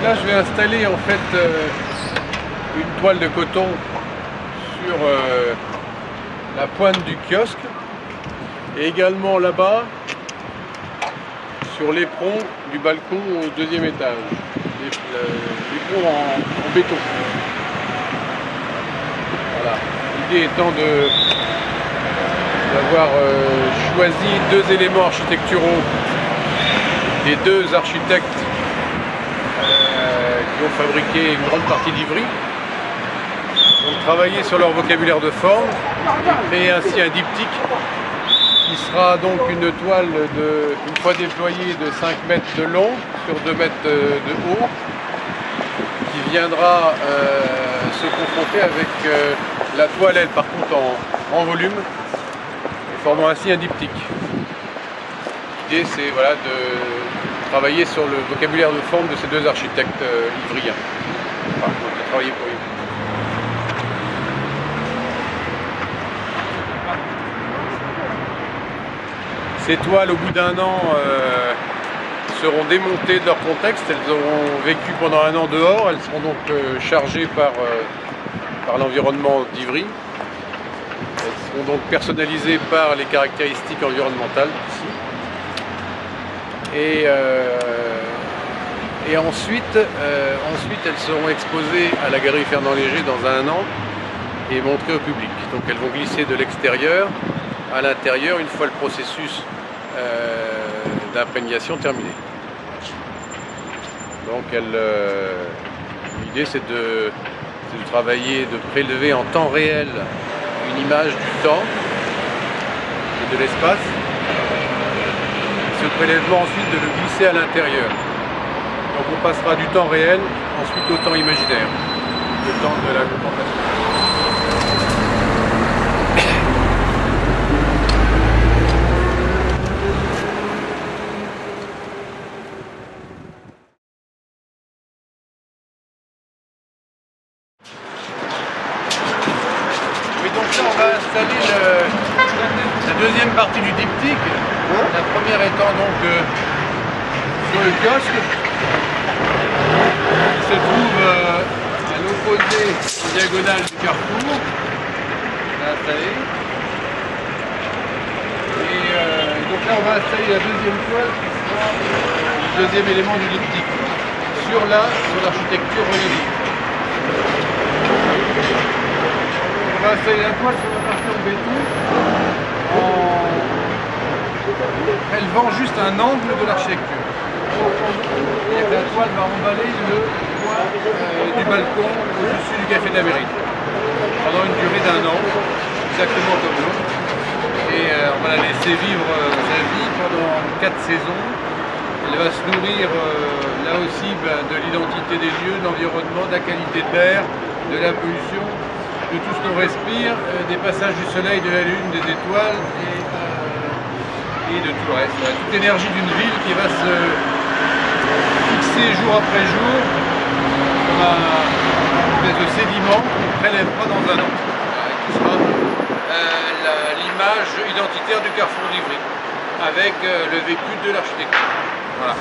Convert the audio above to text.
là, je vais installer en fait une toile de coton sur la pointe du kiosque et également là-bas sur l'éperon du balcon au deuxième étage. L'éperon en béton. Voilà. L'idée étant d'avoir choisi deux éléments architecturaux des deux architectes qui ont fabriqué une grande partie d'Ivry. Donc travailler sur leur vocabulaire de forme et créer ainsi un diptyque qui sera donc une toile une fois déployée de 5 mètres de long sur 2 mètres de haut, qui viendra se confronter avec la toile, elle, par contre en volume, et formant ainsi un diptyque. L'idée, c'est voilà, de travailler sur le vocabulaire de forme de ces deux architectes ivriens. Enfin, on a travaillé pour Ivry. Ces toiles, au bout d'un an, seront démontées de leur contexte. Elles auront vécu pendant un an dehors. Elles seront donc chargées par l'environnement d'Ivry. Elles seront donc personnalisées par les caractéristiques environnementales ici. Et ensuite, elles seront exposées à la Galerie Fernand Léger dans un an et montrées au public. Donc elles vont glisser de l'extérieur à l'intérieur une fois le processus d'imprégnation terminé. Donc l'idée c'est de travailler, de prélever en temps réel une image du temps et de l'espace. Ce prélèvement ensuite de le glisser à l'intérieur. Donc on passera du temps réel ensuite au temps imaginaire, le temps de la contemplation. Oui, donc là on va installer la deuxième partie du diptyque. La première étant donc sur le kiosque, qui se trouve à l'opposé en diagonale du carrefour. Installé. Et donc là on va installer la deuxième toile qui sera le deuxième élément du diptyque sur l'architecture religieuses. On va installer la toile sur la partie en béton relevant juste un angle de l'architecture. La toile va emballer le toit du balcon au-dessus du Café d'Amérique pendant une durée d'un an, exactement comme l'autre. Et on va la laisser vivre sa vie pendant 4 saisons. Elle va se nourrir là aussi de l'identité des lieux, de l'environnement, de la qualité de l'air, de la pollution, de tout ce qu'on respire, des passages du soleil, de la lune, des étoiles et de tout le reste. Voilà, toute l'énergie d'une ville qui va se fixer jour après jour comme une espèce de sédiment qu'on prélèvera dans un an, qui sera l'image identitaire du carrefour d'Ivry, avec le vécu de l'architecture. Voilà.